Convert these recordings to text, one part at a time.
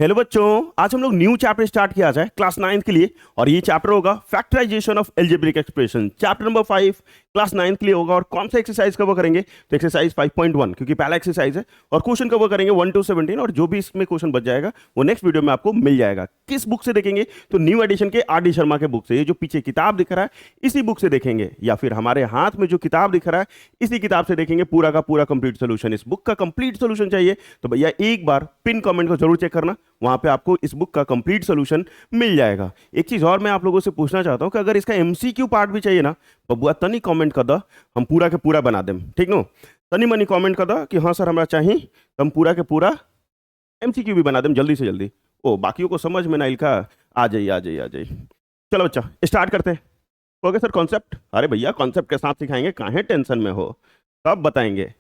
Hello बच्चों, आज हम लोग न्यू चैप्टर स्टार्ट किया जाए क्लास 9 के लिए। और ये चैप्टर होगा factorisation of algebraic expression, chapter number 5 class 9 के लिए होगा। और कौन सा एक्सरसाइज कवर करेंगे? तो एक्सरसाइज 5.1, क्योंकि पहला एक्सरसाइज है। और क्वेश्चन कवर करेंगे 1 to 17, और जो भी इसमें क्वेश्चन बच जाएगा वो नेक्स्ट वीडियो में आपको मिल जाएगा। किस बुक से देखेंगे? तो न्यू एडिशन के आर डी शर्मा के बुक से। ये जो पीछे किताब दिख रहा है इसी बुक से देखेंगे, या फिर हमारे हाथ में जो किताब दिख रहा है इसी किताब से देखेंगे पूरा का पूरा कंप्लीट सोल्यूशन। इस बुक का कंप्लीट सोल्यूशन चाहिए तो भैया एक बार पिन कमेंट को जरूर चेक करना, वहां पे आपको इस बुक का कंप्लीट सॉल्यूशन मिल जाएगा। एक चीज और मैं आप लोगों से पूछना चाहता हूं कि अगर इसका एमसीक्यू पार्ट भी चाहिए ना, बबुआ तनी कमेंट कर दो, हम पूरा के पूरा बना दें। ठीक नो, तनी मनी कमेंट कर दो कि हाँ सर हमारा चाहिए, तो हम पूरा के पूरा एमसीक्यू भी बना दें जल्दी से जल्दी। ओ बाकियों को समझ में ना इनका, आ जाइए आ जाइए आ जाइए। चलो बच्चा स्टार्ट करते हैं। Okay sir, concept? अरे भैया कॉन्सेप्ट के साथ सिखाएंगे, काहे टेंशन में हो, सब बताएंगे।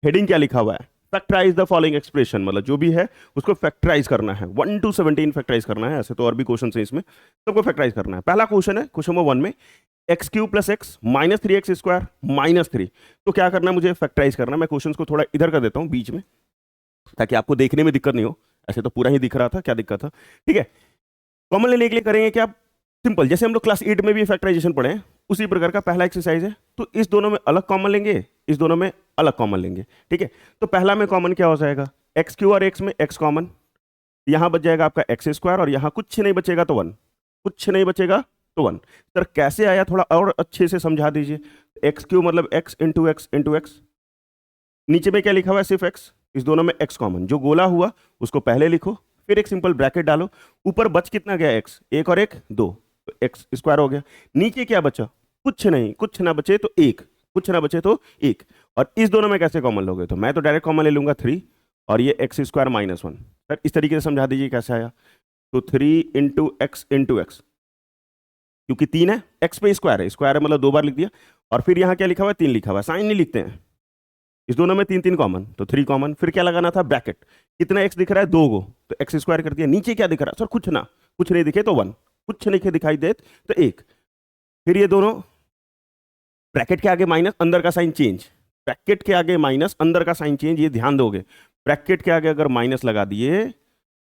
हेडिंग क्या लिखा हुआ है? फैक्टराइज द फॉलोइंग एक्सप्रेशन, मतलब जो भी है उसको फैक्टराइज करना है। 1 to 17 फैक्टराइज करना है। ऐसे तो और भी क्वेश्चन है इसमें, सबको फैक्टराइज करना है। पहला क्वेश्चन है क्वेश्चन नंबर 1 में, x Q plus x minus 3x square minus 3। तो क्या करना है? मुझे फैक्टराइज करना है। मैं क्वेश्चन को थोड़ा इधर कर देता हूँ बीच में, ताकि आपको देखने में दिक्कत नहीं हो। ऐसे तो पूरा ही दिख रहा था, क्या दिक्कत था? ठीक है, कॉमन लेने के लिए करेंगे क्या? सिंपल, जैसे हम लोग क्लास 8 में भी फैक्टराइजेशन पढ़े हैं उसी प्रकार का पहला एक्सरसाइज है। तो इस दोनों में अलग कॉमन लेंगे, इस दोनों में अलग कॉमन लेंगे। ठीक है, तो पहला में कॉमन क्या हो जाएगा? एक्स क्यू और एक्स में एक्स कॉमन, यहां बच जाएगा आपका एक्स स्क्वायर, और यहां कुछ नहीं बचेगा तो 1, कुछ नहीं बचेगा तो 1। सर कैसे आया, थोड़ा और अच्छे से समझा दीजिए। एक्स क्यू मतलब x into x into x, नीचे में क्या लिखा हुआ है? सिर्फ एक्स। इस दोनों में एक्स कॉमन, जो गोला हुआ उसको पहले लिखो, फिर एक सिंपल ब्रैकेट डालो। ऊपर बच कितना गया? एक्स, एक और एक दो, तो एक्स स्क्वायर हो गया। नीचे क्या बचा? कुछ नहीं, कुछ ना बचे तो एक, कुछ ना बचे तो एक। और इस दोनों में कैसे कॉमन लोगे? तो मैं तो डायरेक्ट कॉमन ले लूंगा 3, और ये एक्स स्क्वायर माइनस 1। सर इस तरीके से समझा दीजिए कैसे आया। तो 3 इंटू एक्स, क्योंकि 3 है, एक्स पे स्क्वायर है मतलब 2 बार लिख दिया। और फिर यहाँ क्या लिखा हुआ है? 3 लिखा हुआ है, साइन नहीं लिखते हैं। इस दोनों में 3 3 कॉमन, तो 3 कॉमन। फिर क्या लगाना था? ब्रैकेट। कितना एक्स दिख रहा है? 2 गो, तो एक्स स्क्वायर कर दिया। नीचे क्या दिख रहा है? सर कुछ ना, कुछ नहीं दिखे तो 1, कुछ नहीं दिखाई दे तो 1। फिर ये दोनों ब्रैकेट के आगे माइनस, अंदर का साइन चेंज। ब्रैकेट के आगे माइनस, अंदर का साइन चेंज, ये ध्यान दोगे। ब्रैकेट के आगे अगर माइनस लगा दिए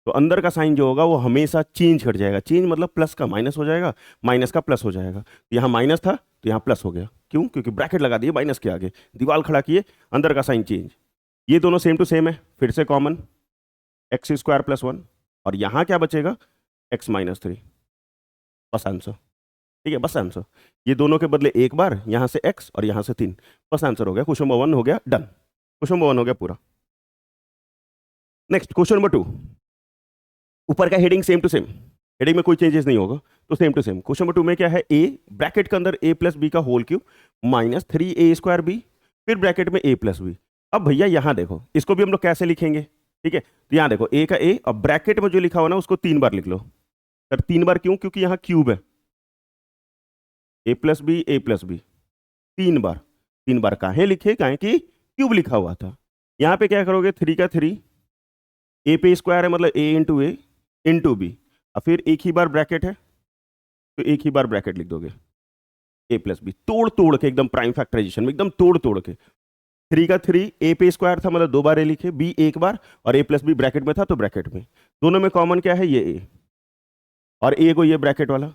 तो अंदर का साइन जो होगा वो हमेशा चेंज कर जाएगा। चेंज मतलब प्लस का माइनस हो जाएगा, माइनस का प्लस हो जाएगा। यहाँ माइनस था तो यहाँ प्लस हो गया। क्यों? क्योंकि ब्रैकेट लगा दिए माइनस के आगे, दीवार खड़ा किए, अंदर का साइन चेंज। ये दोनों सेम टू सेम है, फिर से कॉमन, एक्स स्क्वायर प्लस 1। और यहाँ क्या बचेगा? X minus 3। बस आंसर। ठीक है, बस आंसर। ये दोनों के बदले एक बार, यहाँ से एक्स और यहाँ से 3, बस आंसर हो गया। क्वेश्चन नंबर 1 हो गया डन, क्वेश्चन नंबर 1 हो गया पूरा। नेक्स्ट क्वेश्चन नंबर 2, ऊपर का heading same to same, heading में कोई चेंजेस नहीं होगा, तो same to same. Question number 2 में क्या है? ए ब्रैकेट के अंदर ए प्लस बी का whole cube minus 3a square b, फिर ब्रैकेट में ए प्लस बी। अब भैया यहाँ देखो, इसको भी हम लोग कैसे लिखेंगे? ठीक है, तो यहाँ देखो ए का ए, और ब्रैकेट में जो लिखा हुआ ना उसको 3 बार लिख लो। सर 3 बार क्यों? क्योंकि यहाँ क्यूब है, a plus b A plus B, 3 बार। 3 बार काहे लिखे? काहे कि क्यूब लिखा हुआ था। यहाँ पे क्या करोगे? 3 का 3, ए पे स्क्वायर है मतलब ए इंटू बी, और फिर एक ही बार ब्रैकेट है तो एक ही बार ब्रैकेट लिख दोगे, ए प्लस बी। तोड़ तोड़ के एकदम, प्राइम फैक्टराइजेशन में एकदम तोड़ तोड़ के। 3 का 3, ए पे स्क्वायर था मतलब 2 बार ए लिखे, बी एक बार, और ए प्लस बी ब्रैकेट में था तो ब्रैकेट में। दोनों में कॉमन क्या है? ये ए, और ए को ये ब्रैकेट वाला।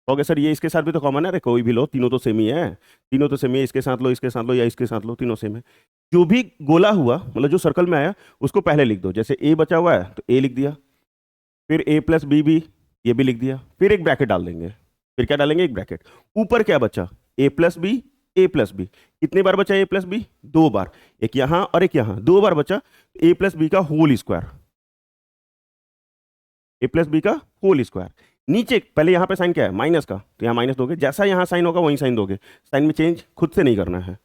ओके सर, ये इसके साथ भी तो कॉमन है। अरे कोई भी लो, तीनों तो सेम ही है, तीनों तो सेम ही है। इसके साथ लो, इसके साथ लो, या इसके साथ लो, तीनों सेम है। जो भी गोला हुआ मतलब जो सर्कल में आया उसको पहले लिख दो। जैसे ए बचा हुआ है तो ए लिख दिया, फिर ए प्लस बी भी, ये भी लिख दिया, फिर एक ब्रैकेट डाल देंगे। फिर क्या डालेंगे? एक ब्रैकेट। ऊपर क्या बचा? ए प्लस बी ए प्लस बी। कितनी बार बचा ए प्लस बी? 2 बार, एक यहां और एक यहां, 2 बार बचा। ए प्लस बी का होल स्क्वायर, ए प्लस बी का होल स्क्वायर। नीचे पहले यहाँ पे साइन क्या है? माइनस का, तो यहाँ माइनस दोगे, जैसा यहाँ साइन होगा वहीं साइन दोगे, साइन में चेंज खुद से नहीं करना है।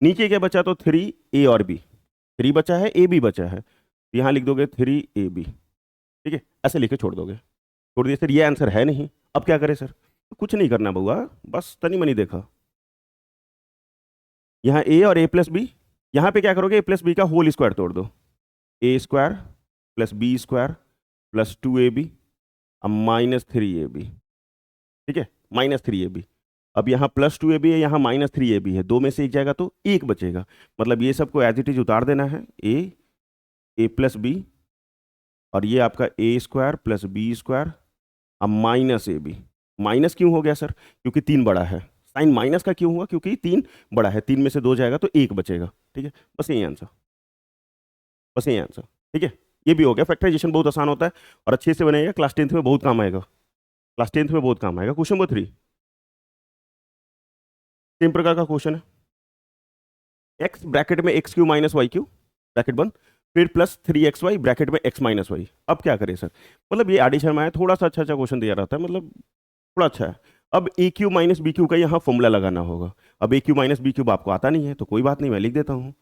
नीचे क्या बचा? तो 3a और b, 3 बचा है, ए बी बचा है, तो यहाँ लिख दोगे 3ab। ठीक है, ऐसे लिख के छोड़ दोगे। छोड़ दिए सर, ये आंसर है नहीं, अब क्या करें सर? तो कुछ नहीं करना बउआ, बस तनी मनी देखा। यहाँ ए और ए प्लस बी, यहाँ पे क्या करोगे? ए प्लस बी का होल स्क्वायर तोड़ दो, a square plus b square plus 2ab, अब माइनस 3ab। ठीक है, माइनस 3ab। अब यहाँ प्लस 2ab है, यहाँ माइनस 3ab है, दो में से एक जाएगा तो एक बचेगा। मतलब ये सबको एज इट इज उतार देना है, ए प्लस बी और ये आपका ए स्क्वायर प्लस बी स्क्वायर अब माइनस ए बी। माइनस क्यों हो गया सर? क्योंकि 3 बड़ा है। साइन माइनस का क्यों हुआ? क्योंकि 3 बड़ा है, 3 में से 2 जाएगा तो 1 बचेगा। ठीक है, बस यही आंसर, बस यही आंसर। ठीक है, ये भी हो गया। फैक्टराइजेशन बहुत आसान होता है और अच्छे से बनेगा, क्लास 10th में बहुत काम आएगा, क्लास 10th में बहुत काम आएगा। क्वेश्चन नंबर 3 सेम प्रकार का क्वेश्चन है। एक्स ब्रैकेट में x cube minus y cube bracket बंद, फिर प्लस 3xy ब्रैकेट में x माइनस वाई। अब क्या करें सर? मतलब ये आर डी शर्मा है, थोड़ा सा अच्छा अच्छा क्वेश्चन दिया रहता है, मतलब थोड़ा अच्छा है। अब ए क्यू माइनस बी क्यू का यहाँ फॉर्मूला लगाना होगा। अब ए क्यू माइनस बी क्यूब आपको आता नहीं है तो कोई बात नहीं, मैं लिख देता हूँ।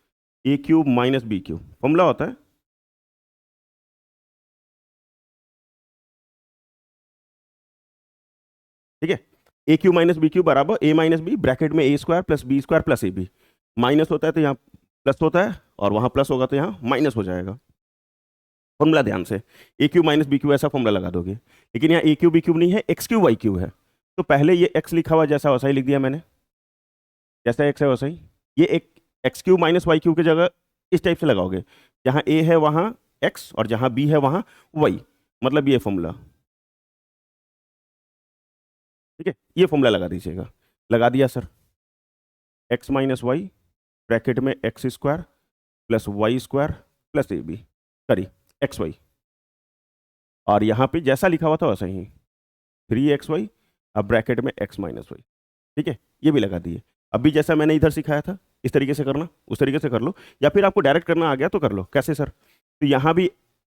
A cube minus b cube formula होता है, ठीक है, a cube minus b cube बराबर ए माइनस बी ब्रैकेट में a square plus b square plus a b. Minus होता है तो यहाँ प्लस होता है और वहाँ प्लस होगा तो यहाँ माइनस हो जाएगा। फॉर्मूला ध्यान से, ए क्यू माइनस बी क्यू ऐसा फॉर्मूला लगा दोगे। लेकिन यहाँ ए क्यू बी क्यूब नहीं है, एक्स क्यू वाई क्यू है, तो पहले ये एक्स लिखा हुआ जैसा वैसा ही लिख दिया मैंने, जैसा एक्स है वैसा ही। ये एक x cube minus y cube की जगह इस टाइप से लगाओगे, जहाँ ए है वहाँ एक्स और जहाँ बी है वहाँ वाई, मतलब ये फॉर्मूला। ठीक है, ये फॉर्मूला लगा दीजिएगा। लगा दिया sir, x minus y bracket में x square plus y square plus a b, sorry x y, और यहाँ पे जैसा लिखा हुआ था वैसा ही 3xy अब ब्रैकेट में x माइनस वाई। ठीक है, ये भी लगा दिए। अभी जैसा मैंने इधर सिखाया था इस तरीके से करना, उस तरीके से कर लो, या फिर आपको डायरेक्ट करना आ गया तो कर लो। कैसे सर? तो यहाँ भी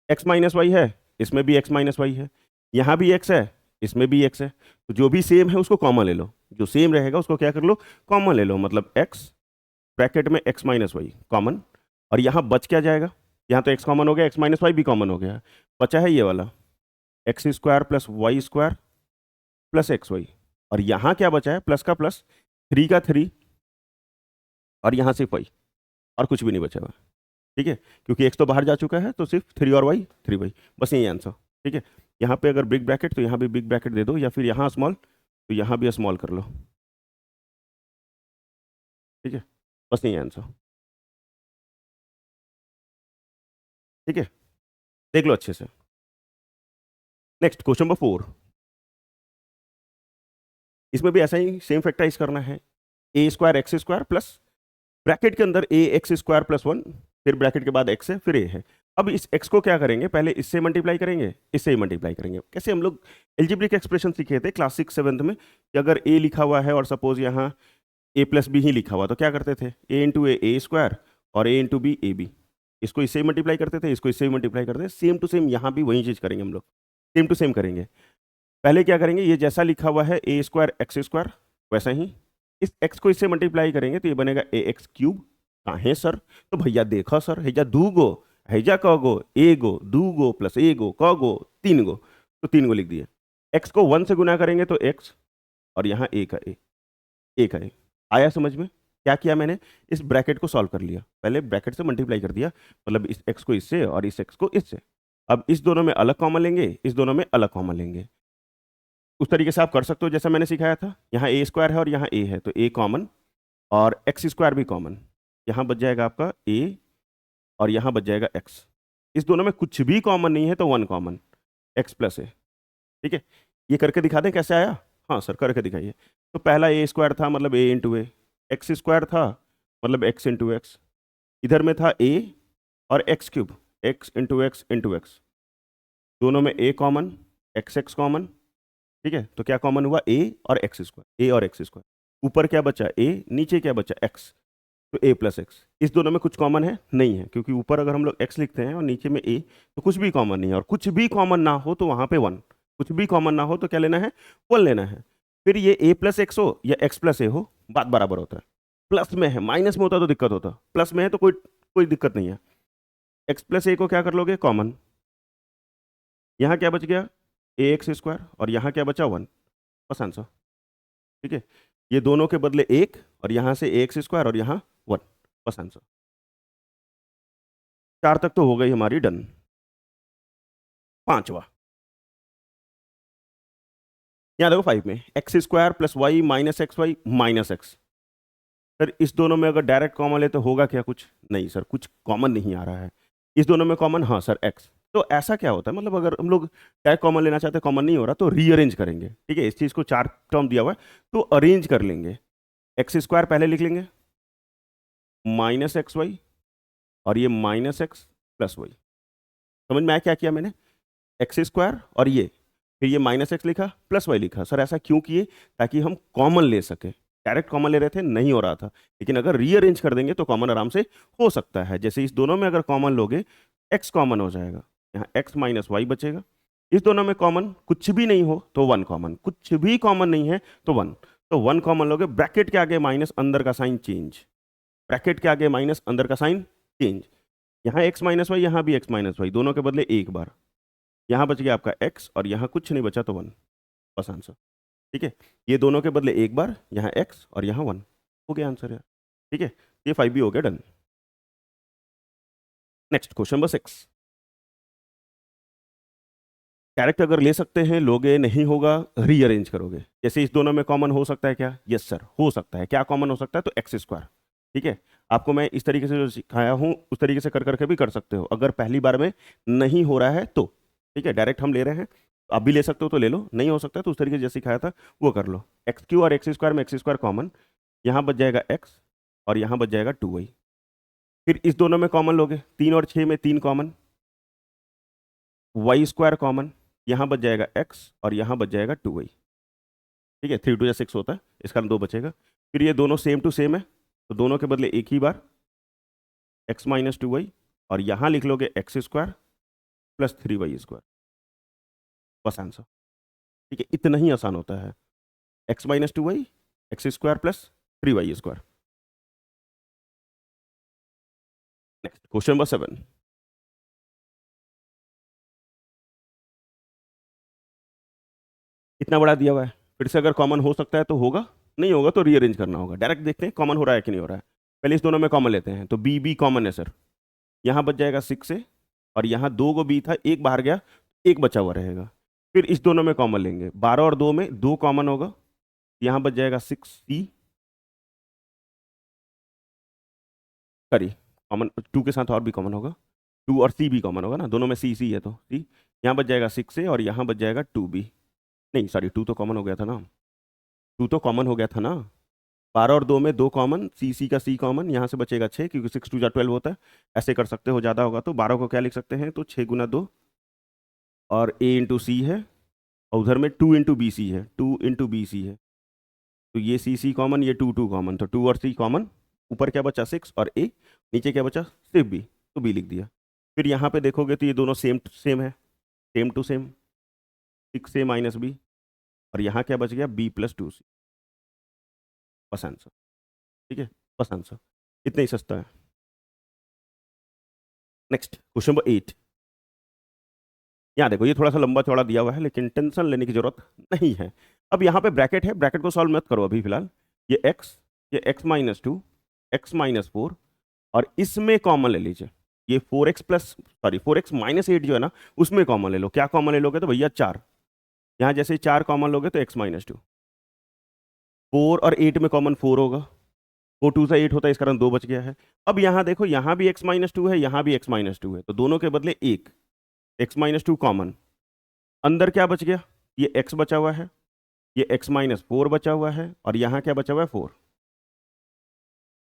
x माइनस वाई है, इसमें भी x माइनस वाई है, यहाँ भी x है, इसमें भी x है, तो जो भी सेम है उसको कॉमन ले लो, जो सेम रहेगा उसको क्या कर लो, कॉमन ले लो। मतलब x ब्रैकेट में x माइनस वाई कॉमन, और यहाँ बच क्या जाएगा? यहाँ तो x कॉमन हो गया, x माइनस वाई भी कॉमन हो गया, बचा है ये वाला x square plus y square plus x y, और यहाँ क्या बचा है? प्लस का प्लस, 3 का 3, और यहाँ सिर्फ वाई, और कुछ भी नहीं बचा हुआ। ठीक है, क्योंकि एक्स तो बाहर जा चुका है तो सिर्फ 3 और वाई 3 वाई, बस यही आंसर। ठीक है, यहाँ पे अगर बिग ब्रैकेट तो यहाँ भी बिग ब्रैकेट दे दो, या फिर यहाँ स्मॉल तो यहाँ भी स्मॉल कर लो। ठीक है, बस यही आंसर। ठीक है, देख लो अच्छे से। नेक्स्ट क्वेश्चन नंबर 4, इसमें भी ऐसा ही सेम फैक्टराइज करना है। A square x square plus bracket के अंदर ए एक्स स्क्वायर प्लस 1, फिर ब्रैकेट के बाद एक्स है फिर ए है। अब इस एक्स को क्या करेंगे? पहले इससे मल्टीप्लाई करेंगे, इससे ही मल्टीप्लाई करेंगे। कैसे? हम लोग एल्जेब्रिक एक्सप्रेशन सीखे थे क्लास 6 7 में, कि अगर ए लिखा हुआ है और सपोज यहाँ ए प्लस बी ही लिखा हुआ तो क्या करते थे? ए इंटू ए स्क्वायर और ए इंटू बी ए बी, इसको इससे ही मल्टीप्लाई करते थे, इसको इससे ही मल्टीप्लाई करते थे। सेम टू सेम यहाँ भी वही चीज़ करेंगे हम लोग, सेम टू सेम करेंगे। पहले क्या करेंगे? ये जैसा लिखा हुआ है ए स्क्वायर एक्स स्क्वायर, वैसा ही इस एक्स को इससे मल्टीप्लाई करेंगे तो ये बनेगा ए एक्स क्यूब। काहे सर? तो भैया देखो सर, हैजा दू गो, हैजा क गो, ए गो, दू गो प्लस ए गो, क गो, 3 गो, तो 3 गो लिख दिए। एक्स को 1 से गुना करेंगे तो एक्स, और यहाँ ए का ए, ए का ए। आया समझ में? क्या किया मैंने? इस ब्रैकेट को सॉल्व कर लिया, पहले ब्रैकेट से मल्टीप्लाई कर दिया, मतलब इस एक्स को इससे और इस एक्स को इससे। अब इस दोनों में अलग कॉमन लेंगे, इस दोनों में अलग कॉमन लेंगे। उस तरीके से आप कर सकते हो जैसा मैंने सिखाया था। यहाँ ए स्क्वायर है और यहाँ ए है तो ए कॉमन, और एक्स स्क्वायर भी कॉमन। यहाँ बच जाएगा आपका ए और यहाँ बच जाएगा एक्स। इस दोनों में कुछ भी कॉमन नहीं है तो 1 कॉमन, एक्स प्लस ए। ठीक है, ये करके दिखा दें कैसे आया? हाँ सर, करके दिखाइए। तो पहला ए स्क्वायर था मतलब ए इंटू ए, एक्स स्क्वायर था मतलब एक्स इंटू एक्स, इधर में था ए और x cube, x into x into x, दोनों में ए कॉमन, एक्स एक्स कॉमन। ठीक है, तो क्या कॉमन हुआ? ए और एक्स स्क्वायर, ए और एक्स स्क्वायर। ऊपर क्या बचा? ए, नीचे क्या बचा? एक्स, तो ए प्लस एक्स। इस दोनों में कुछ कॉमन है? नहीं है, क्योंकि ऊपर अगर हम लोग एक्स लिखते हैं और नीचे में ए, तो कुछ भी कॉमन नहीं है। और कुछ भी कॉमन ना हो तो वहाँ पे 1, कुछ भी कॉमन ना हो तो क्या लेना है? 1 लेना है। फिर ये ए प्लस एक्स हो या एक्स प्लस ए हो, बात बराबर होता है। प्लस में है, माइनस में होता तो दिक्कत होता, प्लस में है तो कोई कोई दिक्कत नहीं है। एक्स प्लस ए को क्या कर लोगे? कॉमन। यहाँ क्या बच गया? ए एक्स स्क्वायर, और यहाँ क्या बचा? 1, बस आंसर। ठीक है, ये दोनों के बदले 1 और यहाँ से ए एक्स स्क्वायर और यहाँ 1, बस आंसर। 4 तक तो हो गई हमारी डन। 5वां, यहाँ देखो 5 में x square plus y minus x y minus x. Sir इस दोनों में अगर डायरेक्ट कॉमन ले तो होगा क्या? कुछ नहीं सर, कुछ कॉमन नहीं आ रहा है। इस दोनों में कॉमन, हाँ सर एक्स, तो ऐसा क्या होता है, मतलब अगर हम लोग टैग कॉमन लेना चाहते हैं, कॉमन नहीं हो रहा तो रीअरेंज करेंगे, ठीक है। इस चीज को 4 टर्म दिया हुआ है तो अरेंज कर लेंगे। एक्स स्क्वायर पहले लिख लेंगे, माइनस एक्स वाई, और ये माइनस एक्स प्लस वाई। समझ में आया क्या किया मैंने? एक्स स्क्वायर और ये, फिर ये माइनस एक्स लिखा प्लस वाई लिखा। सर ऐसा क्यों किए? ताकि हम कॉमन ले सके। डायरेक्ट कॉमन ले रहे थे, नहीं हो रहा था, लेकिन अगर रीअरेंज कर देंगे तो कॉमन आराम से हो सकता है। जैसे इस दोनों में अगर कॉमन लोगे, एक्स कॉमन हो जाएगा, यहाँ एक्स माइनस वाई बचेगा। इस दोनों में कॉमन कुछ भी नहीं हो तो वन कॉमन, कुछ भी कॉमन नहीं है तो वन, तो वन कॉमन लोगे, ब्रैकेट के आगे माइनस, अंदर का साइन चेंज, ब्रैकेट के आगे माइनस, अंदर का साइन चेंज। यहाँ एक्स माइनस वाई, यहाँ भी एक्स माइनस वाई, दोनों के बदले एक बार, यहाँ बच गया आपका एक्स और यहाँ कुछ नहीं बचा तो वन, बस आंसर। ठीक है, ये दोनों के बदले एक बार, यहाँ एक्स और यहाँ वन, हो गया आंसर यार। ठीक है, ये 5 भी हो गया, done. Next question number 6। Character अगर ले सकते हैं, लोगे, नहीं होगा रीअरेंज करोगे। जैसे इस दोनों में कॉमन हो सकता है क्या? यस सर हो सकता है। क्या कॉमन हो सकता है? तो एक्स स्क्वायर। ठीक है, आपको मैं इस तरीके से जो सिखाया हूं उस तरीके से कर करके भी कर सकते हो, अगर पहली बार में नहीं हो रहा है तो। ठीक है, डायरेक्ट हम ले रहे हैं, आप भी ले सकते हो तो ले लो, नहीं हो सकता है तो उस तरीके से जैसे सिखाया था वो कर लो। एक्स क्यू और एक्स स्क्वायर में एक्स स्क्वायर कॉमन, यहाँ बच जाएगा एक्स और यहाँ बच जाएगा 2y। फिर इस दोनों में कॉमन लोगे, 3 और 6 में 3 कॉमन, वाई स्क्वायर कॉमन, यहाँ बच जाएगा एक्स और यहाँ बच जाएगा 2y। ठीक है, 3 2 6 होता है, इस कारण 2 बचेगा। फिर ये दोनों सेम टू सेम है तो दोनों के बदले एक ही बार, एक्स माइनस 2y, और यहाँ लिख लोगे x square plus 3y square, बस आंसर। ठीक है, इतना ही आसान होता है, x minus 2y, x square plus 3y square. Next question number 7। इतना बड़ा दिया हुआ है, फिर से अगर कॉमन हो सकता है तो होगा, नहीं होगा तो रीअरेंज करना होगा। डायरेक्ट देखते हैं कॉमन हो रहा है कि नहीं हो रहा है। पहले इस दोनों में कॉमन लेते हैं, तो बी बी कॉमन है सर, यहाँ बच जाएगा 6 से, और यहाँ 2 को बी था, एक बाहर गया, एक बचा हुआ रहेगा। फिर इस दोनों में कॉमन लेंगे, 12 और 2 में 2 कॉमन होगा, यहाँ बच जाएगा 6c, सॉरी कॉमन 2 के साथ और भी कॉमन होगा, 2 और c भी कॉमन होगा ना, दोनों में c c है तो c, यहाँ बच जाएगा 6 से और यहाँ बच जाएगा 2b, नहीं सॉरी 2 तो कॉमन हो गया था ना, 2 तो कॉमन हो गया था ना, 12 और 2 में 2 कॉमन, सी सी का सी कॉमन, यहाँ से बचेगा 6 क्योंकि 6 2 12 होता है। ऐसे कर सकते हो, ज़्यादा होगा तो 12 को क्या लिख सकते हैं, तो 6 गुना 2 और a इंटू सी है, और उधर में 2 इंटू बी सी है, 2 इंटू बी सी है, तो ये सी सी कॉमन, ये 2 2 कॉमन, तो 2 और सी कॉमन, ऊपर क्या बचा 6 और a, नीचे क्या बचा सिर्फ b, तो b लिख दिया। फिर यहाँ पे देखोगे तो ये दोनों सेम सेम है, same to same, 6 a minus b, और यहाँ क्या बच गया b प्लस 2c, बस आंसर। ठीक है, बस आंसर, इतना ही सस्ता है। Next question number 8। यहाँ देखो ये थोड़ा सा लंबा चौड़ा दिया हुआ है लेकिन टेंशन लेने की जरूरत नहीं है। अब यहाँ पे ब्रैकेट है, ब्रैकेट को सॉल्व मत करो अभी फिलहाल। ये एक्स माइनस 2, एक्स माइनस 4, और इसमें कॉमन ले लीजिए, ये 4x plus, sorry 4x minus 8 जो है ना, उसमें कॉमन ले लो। क्या कॉमन ले लोगे? तो भैया 4, यहाँ जैसे 4 कॉमन लोगे तो एक्स माइनस 2, 4 और 8 में कॉमन 4 होगा, 4 2 से 8 होता है, इस कारण 2 बच गया है। अब यहाँ देखो, यहाँ भी x माइनस 2 है, यहाँ भी x माइनस 2 है, तो दोनों के बदले एक, x माइनस 2 कॉमन, अंदर क्या बच गया, ये x बचा हुआ है, ये x माइनस 4 बचा हुआ है, और यहाँ क्या बचा हुआ है 4।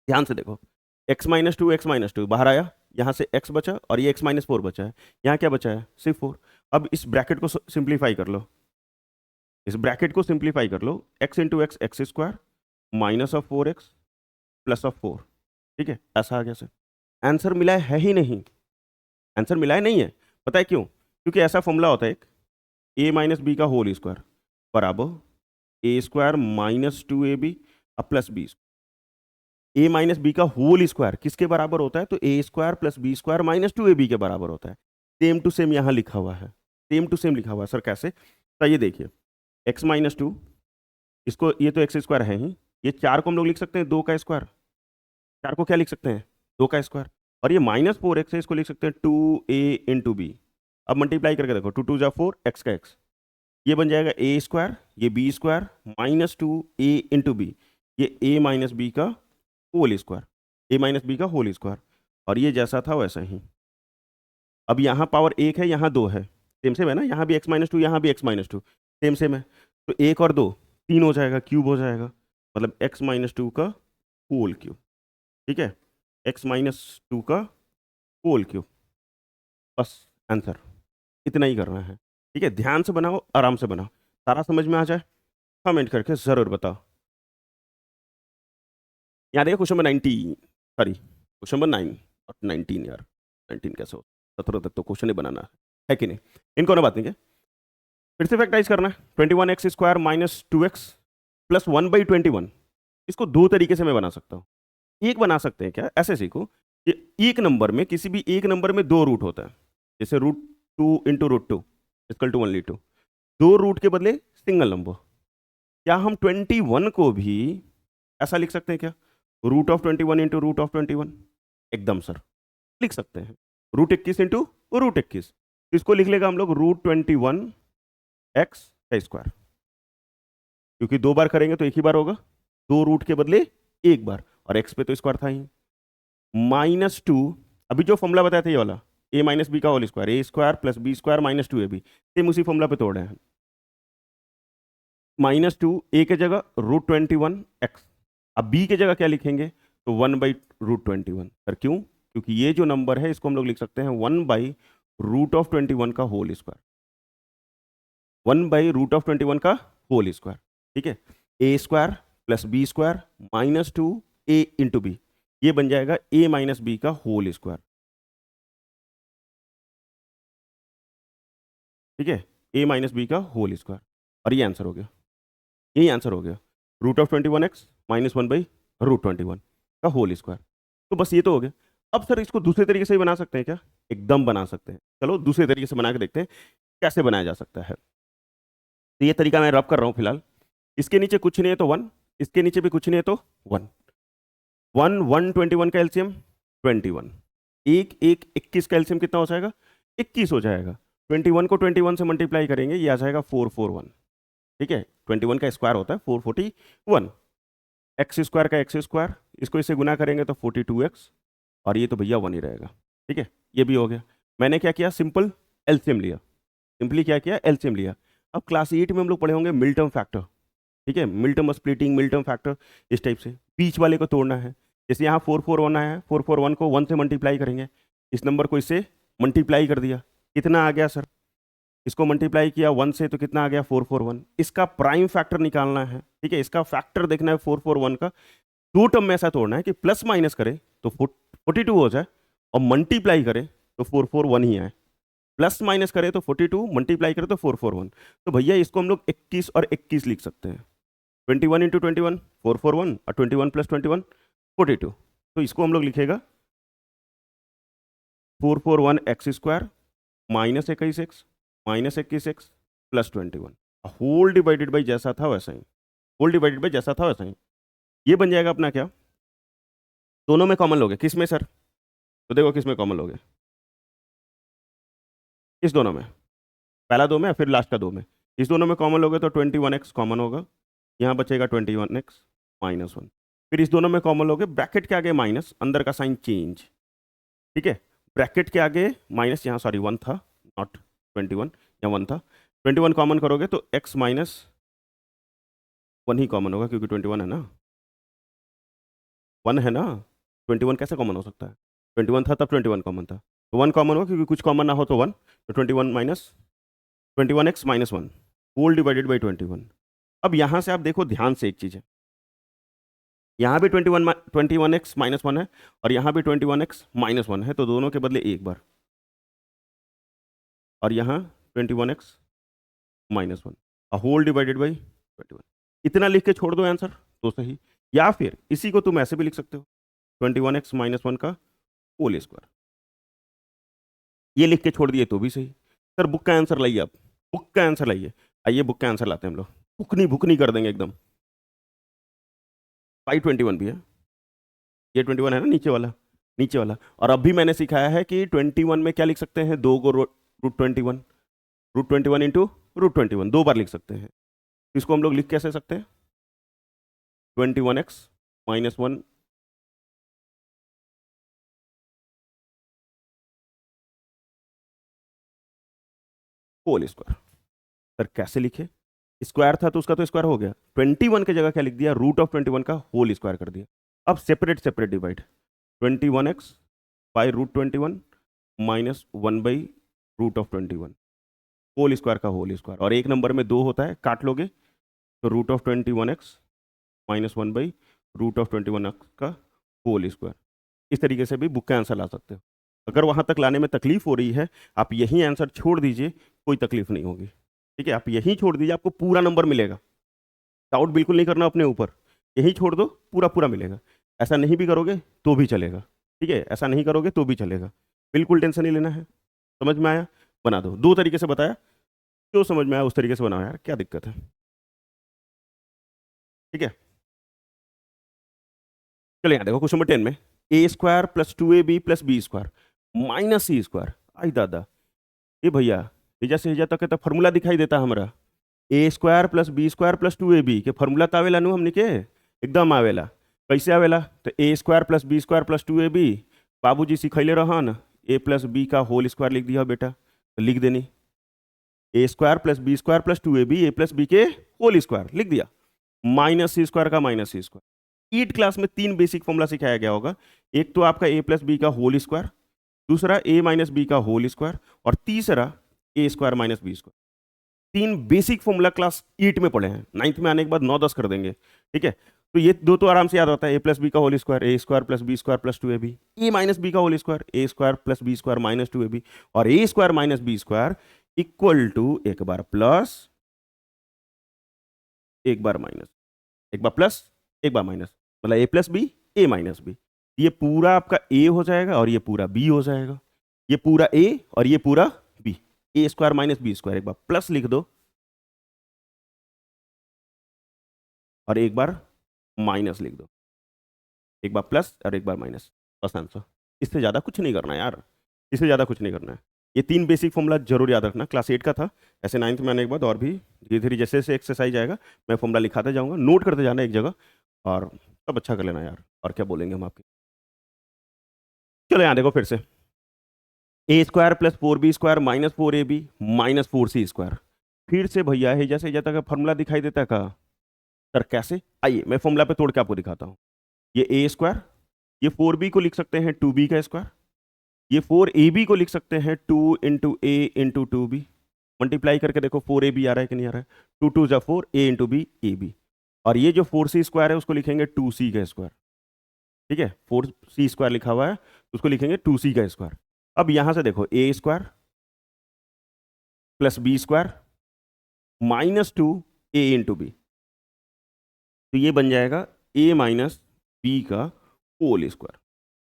ध्यान से देखो, x माइनस टू बाहर आया, यहाँ से x बचा और ये x माइनस 4 बचा है, यहाँ क्या बचा है सिर्फ 4। अब इस ब्रैकेट को सिंप्लीफाई कर लो, इस ब्रैकेट को सिंप्लीफाई कर लो, x into x x square minus of 4x plus of 4। ठीक है, ऐसा आ गया सर। आंसर मिला है ही नहीं, आंसर मिला है नहीं है, पता है क्यों? क्योंकि ऐसा फॉर्मूला होता है एक, a माइनस बी का होल स्क्वायर बराबर a square minus 2ab plus b. A minus b का होल स्क्वायर किसके बराबर होता है? तो a square plus b square minus 2ab के बराबर होता है। सेम टू सेम यहाँ लिखा हुआ है, सेम टू सेम लिखा हुआ है। सर कैसे? तो ये देखिए, x माइनस 2, इसको, ये तो एक्स स्क्वायर है ही, ये 4 को हम लोग लिख सकते हैं 2 का स्क्वायर, 4 को क्या लिख सकते हैं 2 का स्क्वायर, और ये माइनस 4x है, इसको लिख सकते हैं 2a इंटू बी। अब मल्टीप्लाई करके देखो, 2 2 जा 4, x का x, ये बन जाएगा ए स्क्वायर, ये b square minus 2a into b, ये a माइनस बी का whole square, a minus b का होल स्क्वायर, और ये जैसा था वैसा ही। अब यहाँ पावर 1 है, यहाँ 2 है, सेम सेम है ना, यहाँ भी x-2, यहाँ भी x-2, सेम सेम है। तो 1 और 2 3 हो जाएगा, क्यूब हो जाएगा, मतलब x-2 का होल क्यूब। ठीक है, x-2 का होल क्यूब, बस आंसर। इतना ही करना है। ठीक है, ध्यान से बनाओ, आराम से बनाओ, सारा समझ में आ जाए कमेंट करके जरूर बताओ। यहाँ देखिए question number 90, sorry question number 9 और 19, यार 19 कैसे हो, 17 तक तो क्वेश्चन ही बनाना है कि नहीं। इनको ना बात नहीं है, फिर से फैक्टराइज करना है। 21x² माइनस 2x प्लस 1/21, इसको दो तरीके से मैं बना सकता हूँ। एक बना सकते हैं क्या, ऐसे सीखो कि एक नंबर में, किसी भी एक नंबर में दो रूट होता है, जैसे √2 इंटू √2 इक्वल टू ओनली 2, दो रूट के बदले सिंगल नंबर। क्या हम 21 को भी ऐसा लिख सकते हैं क्या, √21 इंटू √21? एकदम सर, लिख सकते हैं। √21 इंटू √21, इसको लिख लेगा हम लोग √21x², क्योंकि दो बार करेंगे तो एक ही बार होगा, दो रूट के बदले एक बार, और x पे तो स्क्वायर था ही। -2, अभी जो फॉर्मूला बताया था ये वाला, a माइनस बी का whole square, a² plus b² minus 2ab, same उसी फॉर्मूला पे तोड़ रहे हैं। -2 a के जगह √21x, अब b के जगह क्या लिखेंगे, तो 1/√21। सर क्यों, क्योंकि ये जो नंबर है इसको हम लोग लिख सकते हैं 1/√21 का होल स्क्वायर, 1/√21 का होल स्क्वायर। ठीक है, a² plus b² minus 2a into b, ये बन जाएगा a माइनस बी का होल स्क्वायर। ठीक है, a माइनस बी का होल स्क्वायर, और ये आंसर हो गया, यही आंसर हो गया, √21x माइनस 1/√21 का होल स्क्वायर। तो बस ये तो हो गया। अब सर इसको दूसरे तरीके से भी बना सकते हैं क्या, एकदम बना सकते हैं। चलो दूसरे तरीके से बना के देखते हैं कैसे बनाया जा सकता है। तो ये तरीका मैं रब कर रहा हूँ फिलहाल। इसके नीचे कुछ नहीं है तो 1, इसके नीचे भी कुछ नहीं है तो 1, 1 का एलसीएम 21, एक 21 का एलसीएम कितना हो जाएगा, 21 हो जाएगा। 21 को 21 से मल्टीप्लाई करेंगे, ये आ जाएगा 441। ठीक है, 21 का स्क्वायर होता है 441, x² का x², इसको इससे गुना करेंगे तो 42x, और ये तो भैया 1 ही रहेगा। ठीक है, ये भी हो गया। मैंने क्या किया, सिंपल एलसीएम लिया, सिंपली क्या किया, एलसीएम लिया। अब क्लास 8 में हम लोग पढ़े होंगे मिड टर्म फैक्टर। ठीक है, mid term splitting, mid term factor, इस टाइप से बीच वाले को तोड़ना है। जैसे यहाँ 441 आया है, 441 को 1 से मल्टीप्लाई करेंगे, इस नंबर को इससे मल्टीप्लाई कर दिया, कितना आ गया सर, इसको मल्टीप्लाई किया 1 से तो कितना आ गया 441। इसका प्राइम फैक्टर निकालना है। ठीक है, इसका फैक्टर देखना है 441 का, दो टर्म में ऐसा तोड़ना है कि प्लस माइनस करे तो 42 हो जाए, और मल्टीप्लाई करे तो 441 ही आए, प्लस माइनस करे तो 42, मल्टीप्लाई करे तो 441। तो भैया इसको हम लोग 21 और 21 लिख सकते हैं, 21 इंटू 21 441, और 21 प्लस 21 42। तो इसको हम लोग लिखेगा 441x² minus 21x minus 21x plus 21, whole divided by जैसा था वैसा ही, होल डिवाइडेड बाई जैसा था वैसा ही। ये बन जाएगा अपना क्या, दोनों में कॉमन लोगे, किस में सर, तो देखो किस में कॉमन लोगे, इस दोनों में, पहला दो में या फिर लास्ट का दो में, इस दोनों में कॉमन लोगे तो 21x कॉमन होगा, यहाँ बचेगा 21x माइनस 1, फिर इस दोनों में कॉमन लोगे, ब्रैकेट के आगे माइनस, अंदर का साइन चेंज। ठीक है, ब्रैकेट के आगे माइनस, यहाँ सॉरी 1 था, नॉट 21, यहाँ 1 था, 21 कॉमन करोगे तो x माइनस 1 ही कॉमन होगा, क्योंकि 21 है ना, 1 है ना, 21 कैसे कॉमन हो सकता है, 21 था तब 21 कॉमन था, तो 1 कॉमन होगा, क्योंकि कुछ कॉमन ना हो तो 1, तो 21 minus 21x minus 1 whole divided by 21। अब यहाँ से आप देखो ध्यान से एक चीज़ है, यहाँ भी 21x माइनस 1 है, और यहाँ भी 21x माइनस 1 है, तो दोनों के बदले एक बार, और यहाँ 21x minus 1 whole divided by 21। इतना लिख के छोड़ दो आंसर तो सही, या फिर इसी को तुम ऐसे भी लिख सकते हो 21x माइनस 1 का होल स्क्वायर, ये लिख के छोड़ दिए तो भी सही। सर बुक का आंसर लाइए, आप बुक का आंसर लाइए, आइए बुक का आंसर लाते हैं हम लोग, बुक नहीं कर देंगे एकदम। 521 भी है, ये 21 है ना नीचे वाला, नीचे वाला। और अभी मैंने सिखाया है कि 21 में क्या लिख सकते हैं, दो को √21, √21 इंटू √21 दो बार लिख सकते हैं, इसको हम लोग लिख कैसे सकते हैं, 21x minus 1 whole square. Sir कैसे लिखे? स्क्वायर था तो उसका तो स्क्वायर हो गया, 21 की जगह क्या लिख दिया, रूट ऑफ 21 का होल स्क्वायर कर दिया। अब separate separate divide, 21x by root 21 minus 1 by root of 21, whole square का होल स्क्वायर। और एक नंबर में 2 होता है, काट लोगे तो root of 21x minus 1 by root of 21x का होल स्क्वायर। इस तरीके से भी बुक का आंसर ला सकते हो। अगर वहां तक लाने में तकलीफ हो रही है, आप यही आंसर छोड़ दीजिए, कोई तकलीफ नहीं होगी। ठीक है, आप यही छोड़ दीजिए, आपको पूरा नंबर मिलेगा। डाउट बिल्कुल नहीं करना अपने ऊपर, यही छोड़ दो, पूरा पूरा मिलेगा। ऐसा नहीं भी करोगे तो भी चलेगा। ठीक है, ऐसा नहीं करोगे तो भी चलेगा, बिल्कुल टेंशन नहीं लेना है। समझ में आया? बना दो, 2 तरीके से बताया, जो समझ में आया उस तरीके से बनाओ यार, क्या दिक्कत है। ठीक है, चलो यहाँ देखो क्वेश्चन नंबर 10 में, a square plus 2ab plus b square minus c square. आई दादा, ये भैया एजा से एजा तक के तो फॉर्मूला दिखाई देता हमरा। A square plus b square plus 2ab के फॉर्मूला तो आवेला नु हमने के, एकदम आवेला। कैसे आवेला? तो a square plus b square plus 2ab, बाबूजी सिखैले रहन, ए प्लस बी का होल स्क्वायर लिख दिया बेटा, तो लिख देनी a square plus b square plus 2ab, a plus b के होल स्क्वायर लिख दिया, माइनस सी स्क्वायर का minus c square. Eight class में 3 बेसिक फॉर्मूला सिखाया गया होगा, एक तो आपका ए प्लस बी का होल स्क्वायर, दूसरा ए माइनस बी का होल स्क्वायर, और तीसरा a square minus b square. 3 basic formula class 8 में पढ़े हैं, 9th में आने के बाद 9-10 कर देंगे। ठीक है, तो ये 2 तो आराम से याद होता है, ए प्लस बी का whole square, a square plus b square plus 2ab, a minus b का whole square, a square plus b square minus 2ab, और a square minus b square equal to एक बार plus एक बार minus, एक बार plus एक बार minus, मतलब ए plus b a minus B. ये पूरा आपका ए हो जाएगा और ये पूरा बी हो जाएगा, ये पूरा ए और ये पूरा बी, ए स्क्वायर माइनस बी स्क्वायर, एक बार प्लस लिख दो और एक बार माइनस लिख दो, एक बार प्लस और एक बार माइनस, बस आंसर। इससे ज़्यादा कुछ नहीं करना है यार, इससे ज़्यादा कुछ नहीं करना है। ये 3 बेसिक फॉर्मूला जरूर याद रखना, क्लास 8 का था, ऐसे 9th में आने के बाद और भी धीरे धीरे जैसे जैसे एक्सरसाइज आएगा मैं फॉर्मूला लिखाते जाऊंगा, नोट करते जाना एक जगह, और सब अच्छा कर लेना यार। और क्या बोलेंगे हम आपके, चलो यहाँ देखो फिर से, a square plus 4b square minus 4ab minus 4c square. फिर से भैया है जैसे जैसा का फॉर्मूला दिखाई देता का। सर कैसे? आइए मैं फॉर्मूला पे तोड़ के आपको दिखाता हूँ। ये ए स्क्वायर, ये 4b को लिख सकते हैं 2b का स्क्वायर, ये 4ab को लिख सकते हैं 2 इंटू ए इंटू 2b, मल्टीप्लाई करके देखो 4ab आ रहा है कि नहीं आ रहा है, 2 2 जा 4, a into b a b. और ये जो 4c स्क्वायर है उसको लिखेंगे 2c का स्क्वायर। ठीक है, 4c स्क्वायर लिखा हुआ है, उसको लिखेंगे 2c का स्क्वायर। अब यहां से देखो a square plus b square minus 2 a into b, तो ये बन जाएगा ए माइनस बी का होल स्क्वायर।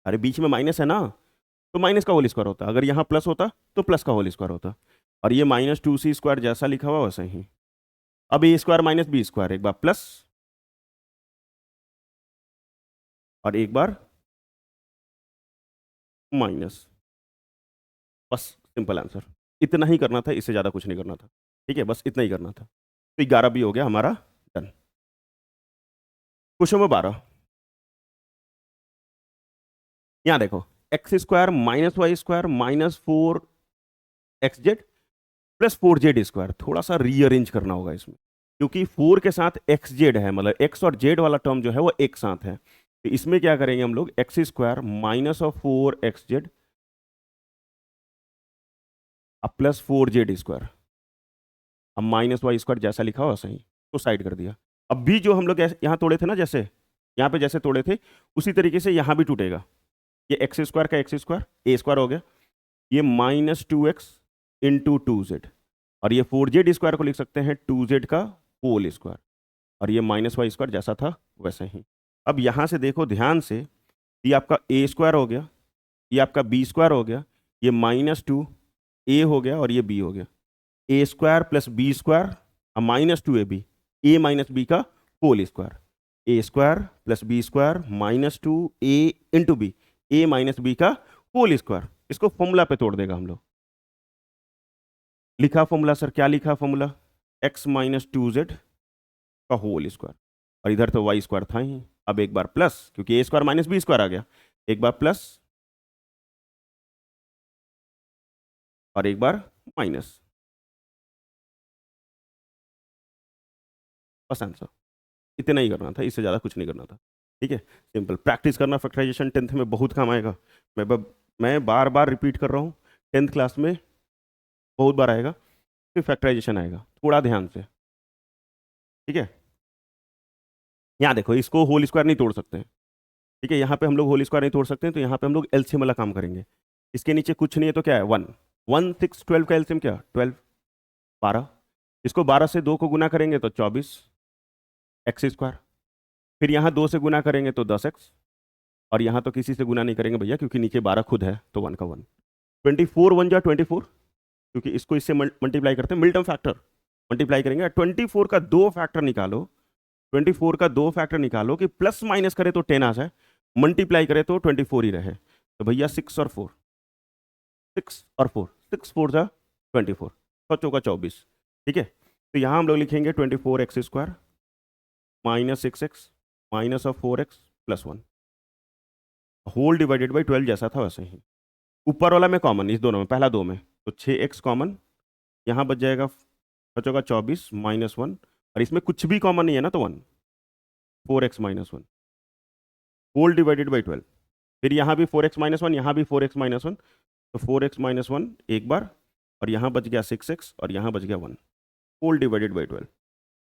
अरे बीच में माइनस है ना, तो माइनस का होल स्क्वायर होता, अगर यहाँ प्लस होता तो प्लस का होल स्क्वायर होता, और ये माइनस 2c स्क्वायर जैसा लिखा हुआ वैसा ही। अब ए स्क्वायर माइनस बी स्क्वायर, एक बार प्लस और एक बार माइनस, बस सिंपल आंसर। इतना ही करना था, इससे ज़्यादा कुछ नहीं करना था। ठीक है, बस इतना ही करना था। तो 11 भी हो गया हमारा डन। क्वेश्चन नंबर 12, यहाँ देखो, x square minus y square minus 4xz plus 4z square. थोड़ा सा रीअरेंज करना होगा इसमें, क्योंकि 4 के साथ xz है, मतलब x और z वाला टर्म जो है वो एक साथ है। तो इसमें क्या करेंगे हम लोग, x square minus of 4xz अब प्लस 4z स्क्वायर, अब माइनस वाई स्क्वायर जैसा लिखा हुआ सही तो साइड कर दिया। अब भी जो हम लोग यहाँ तोड़े थे ना, जैसे यहाँ पे जैसे तोड़े थे उसी तरीके से यहाँ भी टूटेगा। ये एक्स स्क्वायर का एक्स स्क्वायर ए स्क्वायर हो गया, ये माइनस 2x इंटू 2z, और ये 4z स्क्वायर को लिख सकते हैं 2z का होल स्क्वायर, और ये माइनस वाई स्क्वायर जैसा था वैसे ही। अब यहाँ से देखो ध्यान से, ये आपका ए स्क्वायर हो गया, ये आपका बी स्क्वायर हो गया, ये माइनस 2 ए हो गया और ये बी हो गया, a square plus b square minus 2ab, a minus b का whole square, a square plus b square minus 2a into b, a minus b का होल स्क्वायर। इसको फॉर्मूला पे तोड़ देगा हम लोग। लिखा फॉर्मूला सर, क्या लिखा फॉर्मूला, x माइनस 2z का होल स्क्वायर, और इधर तो वाई स्क्वायर था ही। अब एक बार प्लस, क्योंकि ए स्क्वायर माइनस बी स्क्वायर आ गया, एक बार प्लस और एक बार माइनस, बस आंसर इतना ही करना था, इससे ज़्यादा कुछ नहीं करना था। ठीक है, सिंपल प्रैक्टिस करना फैक्टराइजेशन 10th में बहुत काम आएगा। मैं बार बार रिपीट कर रहा हूँ, 10th क्लास में बहुत बार आएगा, फिर फैक्टराइजेशन आएगा, थोड़ा ध्यान से। ठीक है, यहाँ देखो, इसको होल स्क्वायर नहीं तोड़ सकते हैं। ठीक है, यहाँ पे हम लोग होल स्क्वायर नहीं तोड़ सकते हैं, तो यहाँ पे हम लोग एलसीएम वाला काम करेंगे। इसके नीचे कुछ नहीं है तो क्या है, 1 1 6 12 का एलसीएम क्या, 12 12। इसको 12 से 2 को गुना करेंगे तो 24 एक्स स्क्वायर। फिर यहाँ 2 से गुना करेंगे तो 10x, और यहाँ तो किसी से गुना नहीं करेंगे भैया, क्योंकि नीचे 12 खुद है, तो 1 का 1। 24 1 जा 24, क्योंकि इसको इससे मल्टीप्लाई करते हैं, मिड टर्म फैक्टर मल्टीप्लाई करेंगे। 24 का दो फैक्टर निकालो, 24 का दो फैक्टर निकालो कि प्लस माइनस करे तो 10 आ जाए, मल्टीप्लाई करे तो 24 ही रहे। तो भैया 6 और 4, 6 और 4, 6 4 जा 24, 6 का 24। ठीक है, तो यहाँ हम लोग लिखेंगे 24 x square minus 6x minus of 4x plus 1 whole divided by 12, जैसा था वैसे ही। ऊपर वाला में कॉमन, इस दोनों में पहला 2 में, तो 6x कॉमन, यहाँ बच जाएगा 5 का 24 माइनस 1, और इसमें कुछ भी कॉमन नहीं है ना, तो 1 4x minus 1 whole divided by 12। फिर यहाँ भी 4x माइनस 1, यहाँ भी 4x माइनस 1, तो 4x माइनस 1 एक बार, और यहाँ बच गया 6x, और यहाँ बच गया 1 होल डिवाइडेड बाई 12।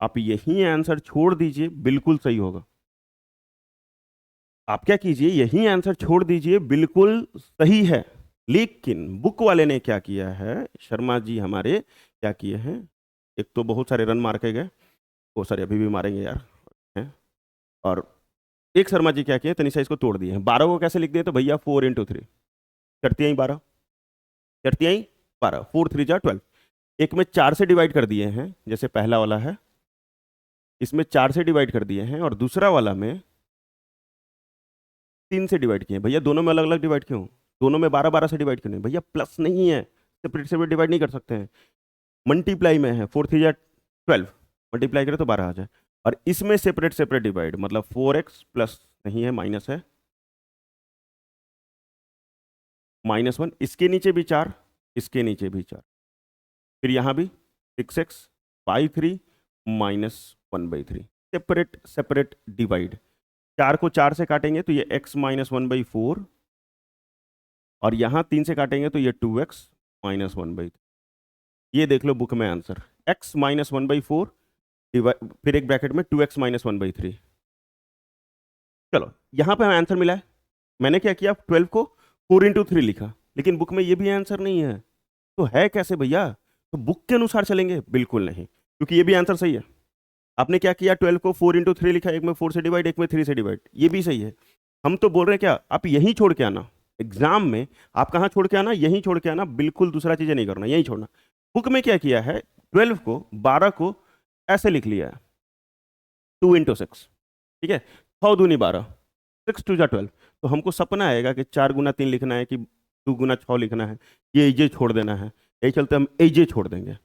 आप यही आंसर छोड़ दीजिए, बिल्कुल सही होगा। आप क्या कीजिए, यही आंसर छोड़ दीजिए, बिल्कुल सही है। लेकिन बुक वाले ने क्या किया है, शर्मा जी हमारे क्या किए हैं, एक तो बहुत सारे रन मार के गए, बहुत सारे अभी भी मारेंगे यार हैं? और एक शर्मा जी क्या किए, तनिषा इसको तोड़ दिए हैं। 12 को कैसे लिख दिए, तो भैया 4 इंटू 3, चरतियाँ ही 12, चरतियाँ ही 12, 4 3 जा 12। एक में 4 से डिवाइड कर दिए हैं, जैसे पहला वाला है, इसमें 4 से डिवाइड कर दिए हैं, और दूसरा वाला में 3 से डिवाइड किए। भैया दोनों में अलग अलग डिवाइड क्यों, दोनों में 12 12 से डिवाइड क्यों नहीं, भैया प्लस नहीं है, सेपरेट सेपरेट डिवाइड नहीं कर सकते हैं, मल्टीप्लाई में है। 4 3 जा 12, मल्टीप्लाई करें तो 12 आ जाए, और इसमें सेपरेट सेपरेट डिवाइड, मतलब 4x प्लस नहीं है, माइनस है, -1, इसके नीचे भी 4, इसके नीचे भी 4, फिर यहाँ भी 6x by 3 minus 1/3, separate separate divide. 4 को 4 से काटेंगे तो ये x माइनस 1/4, और यहाँ 3 से काटेंगे तो ये 2x माइनस 1/3। ये देख लो बुक में आंसर, x माइनस 1/4 फिर एक ब्रैकेट में 2x माइनस 1/3। चलो यहाँ पे हमें आंसर मिला है। मैंने क्या किया, 12 को 4 इंटू 3 लिखा, लेकिन बुक में ये भी आंसर नहीं है, तो है कैसे भैया, तो बुक के अनुसार चलेंगे, बिल्कुल नहीं, क्योंकि ये भी आंसर सही है। आपने क्या किया, 12 को 4 इंटू 3 लिखा, एक में 4 से डिवाइड, एक में 3 से डिवाइड, ये भी सही है। हम तो बोल रहे हैं क्या, आप यहीं छोड़ के आना एग्जाम में, आप कहाँ छोड़ के आना, यहीं छोड़ के आना, बिल्कुल दूसरा चीज़ें नहीं करना, यहीं छोड़ना। बुक में क्या किया है, 12 को 12 को ऐसे लिख लिया है 2 इंटू 6, ठीक है, 6 दूनी 12, 6 2 जा 12। तो हमको सपना आएगा कि 4 गुना 3 लिखना है कि 2 गुना 6 लिखना है, ये छोड़ देना है, यही चलते हम ये छोड़ देंगे,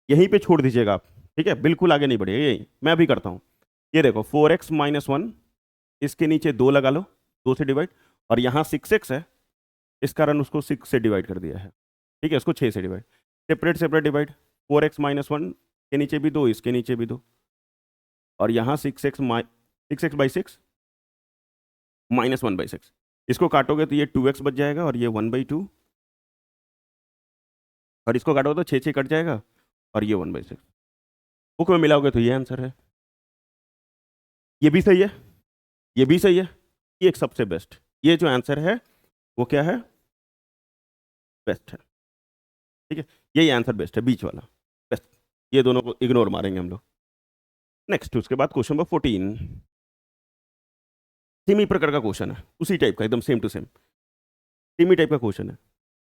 यहीं पे छोड़ दीजिएगा आप। ठीक है, बिल्कुल आगे नहीं बढ़िएगा, यही मैं अभी करता हूँ। ये देखो 4x माइनस 1, इसके नीचे 2 लगा लो, 2 से डिवाइड, और यहाँ 6x है, इस कारण उसको 6 से डिवाइड कर दिया है। ठीक है, उसको 6 से divide, separate separate divide, 4x minus 1 के नीचे भी 2, इसके नीचे भी 2, और यहाँ 6x बाई 6 माइनस 1/6, इसको काटोगे तो ये 2x बच जाएगा, और ये 1/2, और इसको काटोगे तो 6 6 कट जाएगा, और ये 1/6। बुक में मिलाओगे तो ये आंसर है। ये भी सही है, ये भी सही है, ये एक सबसे बेस्ट, ये जो आंसर है वो क्या है, बेस्ट है। ठीक है, यही आंसर बेस्ट है, बीच वाला बेस्ट, ये दोनों को इग्नोर मारेंगे हम लोग। नेक्स्ट, उसके बाद क्वेश्चन नंबर 14, सेमी प्रकार का क्वेश्चन है, उसी टाइप का, एकदम same to same semi type का क्वेश्चन है।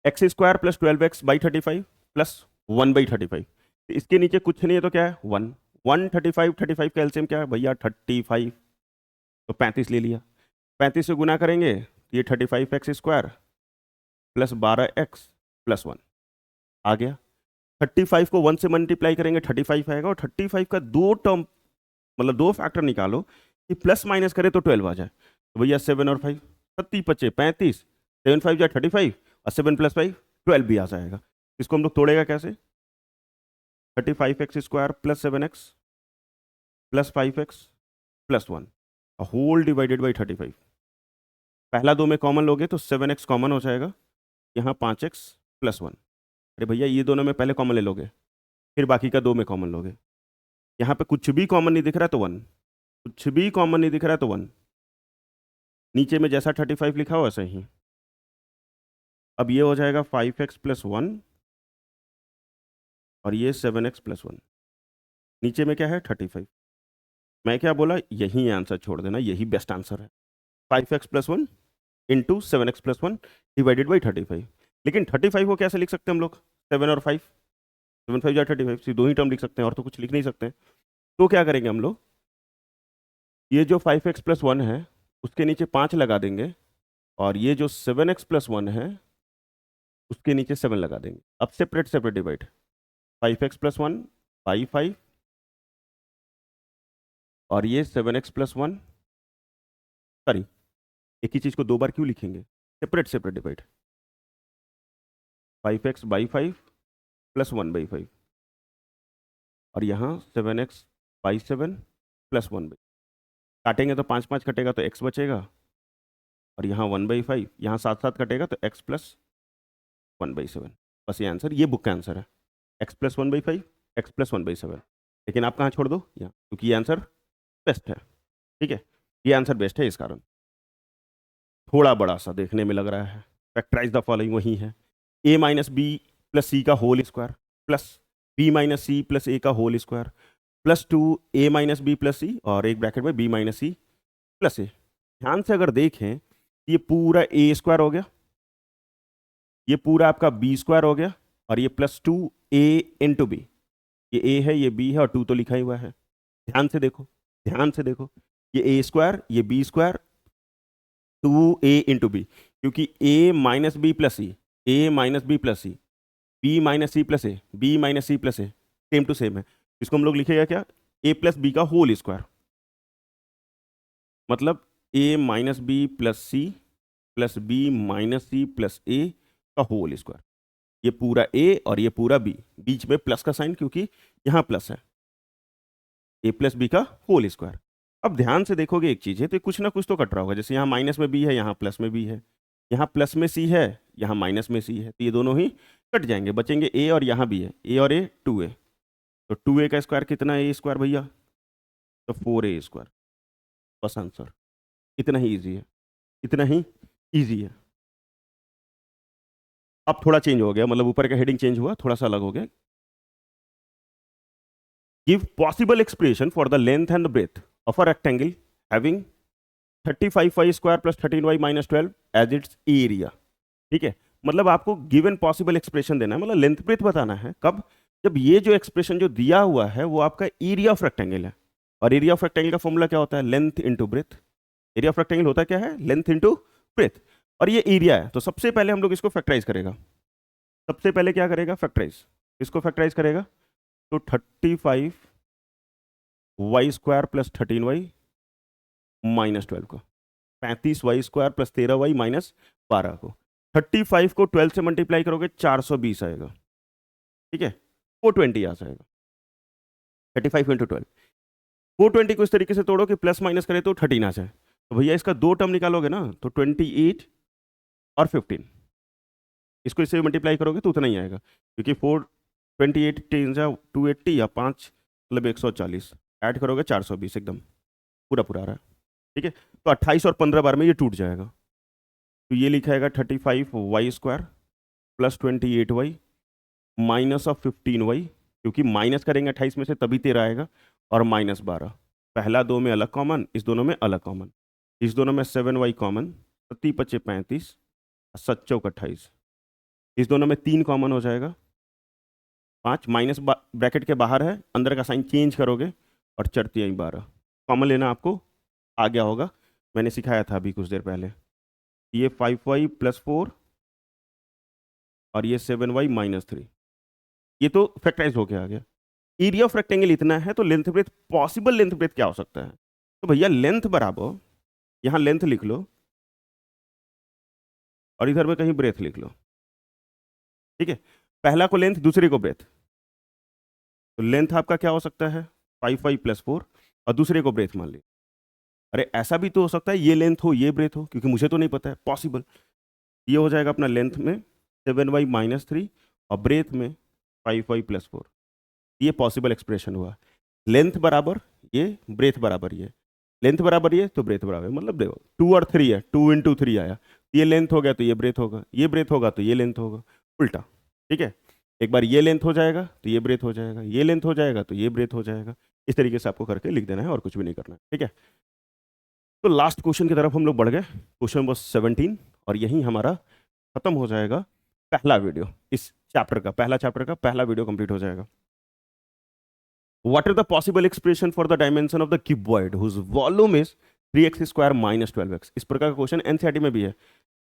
X square plus 12x by 35 plus 1/35, इसके नीचे कुछ नहीं है तो क्या है, 1 1 35 35 का एलसीएम क्या है भैया 35, तो 35 ले लिया, 35 से गुना करेंगे तो ये 35x स्क्वायर प्लस 12x प्लस 1 आ गया। 35 को 1 से मल्टीप्लाई करेंगे 35 आएगा, और 35 का दो टर्म मतलब दो फैक्टर निकालो कि प्लस माइनस करे तो 12 आ जाए, तो भैया 7 और 5 30 25 35, 7 5 जा 35, और 7 प्लस 5 12 भी आ जाएगा। इसको हम लोग तोड़ेगा कैसे, 35x स्क्वायर plus 7x plus 5x plus 1 whole divided by 35। पहला 2 में कॉमन लोगे तो 7x कॉमन हो जाएगा, यहाँ 5x प्लस 1। अरे भैया ये दोनों में पहले कॉमन ले लोगे, फिर बाकी का 2 में कॉमन लोगे। यहाँ पे कुछ भी कॉमन नहीं दिख रहा तो 1, कुछ भी कॉमन नहीं दिख रहा तो 1। नीचे में जैसा 35 लिखा हो वैसे ही। अब ये हो जाएगा 5x प्लस 1 और ये 7x प्लस 1। नीचे में क्या है 35। मैं क्या बोला, यही आंसर छोड़ देना, यही बेस्ट आंसर है। 5x plus 1 into 7x plus 1 divided by 35। लेकिन 35 को कैसे लिख सकते हैं हम लोग, 7 और 5, 7 5 या 35, सिर्फ 2 ही टर्म लिख सकते हैं और तो कुछ लिख नहीं सकते। तो क्या करेंगे हम लोग, ये जो 5x प्लस 1 है उसके नीचे 5 लगा देंगे और ये जो 7x प्लस 1 है उसके नीचे 7 लगा देंगे। अब separate separate divide, 5x plus 1 by 5 और ये 7x प्लस 1, सॉरी एक ही चीज़ को 2 बार क्यों लिखेंगे, separate separate divide, 5x by 5 plus 1 by 5 और यहाँ 7x बाई 7 प्लस 1 बाई, काटेंगे तो 5 5 कटेगा तो x बचेगा और यहाँ 1 बाई 5, यहाँ 7 7 कटेगा तो x प्लस 1 बाई 7। बस ये आंसर, ये बुक का आंसर है, x plus 1 by 5, x plus 1 by 7। लेकिन आप कहाँ छोड़ दो यहाँ, क्योंकि ये आंसर बेस्ट है। ठीक है, ये आंसर बेस्ट है, इस कारण थोड़ा बड़ा सा देखने में लग रहा है। फैक्टराइज द फॉलोइंग वही है, a minus b plus c का whole square plus b minus c plus a का whole square plus 2 a minus b plus c और एक ब्रैकेट में b minus c plus a. ध्यान से अगर देखें, ये पूरा a स्क्वायर हो गया, ये पूरा आपका b स्क्वायर हो गया और ये प्लस 2a इंटू बी, ये a है ये b है और 2 तो लिखा ही हुआ है। ध्यान से देखो, ध्यान से देखो, ये a स्क्वायर ये b square 2a into b, क्योंकि a minus b plus c, a minus b plus c, b minus c plus a, b minus c plus a, same to same है। इसको हम लोग लिखेगा क्या, a प्लस बी का whole square, मतलब a minus b plus c plus b minus c plus a का whole square. ये पूरा a और ये पूरा b, बीच में प्लस का साइन क्योंकि यहाँ प्लस है, a प्लस बी का होल स्क्वायर। अब ध्यान से देखोगे एक चीज़ है, तो कुछ ना कुछ तो कट रहा होगा, जैसे यहाँ माइनस में b है, यहाँ प्लस में b है, यहाँ प्लस में c है, यहाँ माइनस में c है, तो ये दोनों ही कट जाएंगे, बचेंगे a और यहाँ b है, a और a 2a, तो 2a का स्क्वायर कितना है a स्क्वायर भैया, तो 4a स्क्वायर। बस आंसर, इतना ही ईजी है, इतना ही ईजी है। अब थोड़ा चेंज हो गया, मतलब ऊपर का हेडिंग चेंज हुआ, थोड़ा सा अलग हो गया। Give possible expression for the length and the breadth of a rectangle having 35y square plus 13y minus 12 as its area. ठीक है, मतलब आपको गिवन पॉसिबल एक्सप्रेशन देना है, मतलब लेंथ ब्रेथ बताना है। कब, जब ये जो एक्सप्रेशन जो दिया हुआ है वो आपका एरिया ऑफ रेक्टेंगल है, और एरिया ऑफ रेक्टेंगल का फॉर्मूला क्या होता है, length into breadth. Area of rectangle होता क्या है, लेंथ इंटू ब्रेथ, और ये एरिया है। तो सबसे पहले हम लोग इसको फैक्टराइज करेगा, सबसे पहले क्या करेगा, फैक्टराइज, इसको फैक्टराइज करेगा तो 35y square plus 13y minus 12 को, 35y square plus 13y minus 12 को, 35 को 12 से मल्टीप्लाई करोगे 420 आएगा। ठीक है, 420 आ जाएगा, 35 इंटू 12। 420 को इस तरीके से तोड़ो कि प्लस माइनस करें तो 13 आ जाए। तो भैया इसका 2 टर्म निकालोगे ना, तो 28 और 15, इसको इससे मल्टीप्लाई करोगे तो उतना ही आएगा, क्योंकि 428 टेन जा 280 या 5 मतलब 140, ऐड करोगे 420, एकदम पूरा पूरा आ रहा है। ठीक है, तो 28 और 15 बार में ये टूट जाएगा, तो ये लिखाएगा 35y square plus 28y minus of 15y, क्योंकि माइनस करेंगे 28 में से तभी 13 आएगा, और माइनस 12। पहला 2 में अलग कॉमन, इस दोनों में अलग कॉमन, इस दोनों में 7y कॉमन, 30 25 35, 7 चौक 28, इस दोनों में 3 कॉमन हो जाएगा, 5 माइनस ब्रैकेट के बाहर है, अंदर का साइन चेंज करोगे और चढ़ती आई 12। कॉमन लेना आपको आ गया होगा, मैंने सिखाया था अभी कुछ देर पहले। ये 5y प्लस 4 और ये 7y माइनस 3, ये तो फैक्टराइज होके आ गया। एरिया ऑफ रेक्टेंगल इतना है, तो length breadth, possible length breadth क्या हो सकता है, तो भैया लेंथ बराबर, यहाँ लेंथ लिख लो और इधर में कहीं ब्रेथ लिख लो। ठीक है, पहला को लेंथ, दूसरे को ब्रेथ, तो लेंथ आपका क्या हो सकता है 5y प्लस 4 और दूसरे को ब्रेथ मान लिया। अरे ऐसा भी तो हो सकता है ये लेंथ हो ये ब्रेथ हो, क्योंकि मुझे तो नहीं पता है, पॉसिबल। ये हो जाएगा अपना लेंथ में 7y-3 और ब्रेथ में 5y+4। ये पॉसिबल एक्सप्रेशन हुआ। लेंथ बराबर ये, ब्रेथ बराबर ये, लेंथ बराबर ये तो ब्रेथ बराबर, मतलब देखो 2 और 3 है, 2 × 3 आया, ये लेंथ हो गया तो ये ब्रेथ होगा, ये ब्रेथ होगा तो ये लेंथ होगा, उल्टा। ठीक है, एक बार ये लेंथ हो जाएगा तो ये ब्रेथ हो जाएगा, ये लेंथ हो जाएगा तो ये ब्रेथ हो जाएगा। इस तरीके से आपको करके लिख देना है और कुछ भी नहीं करना है। ठीक है, तो लास्ट क्वेश्चन की तरफ हम लोग बढ़ गए, क्वेश्चन नंबर 17, और यही हमारा खत्म हो जाएगा पहला वीडियो। इस चैप्टर का पहला वीडियो कंप्लीट हो जाएगा। What are the possible expression for the dimension of the cuboid whose volume is 3x² - 12x? इस प्रकार का क्वेश्चन एनसीईआरटी में भी है,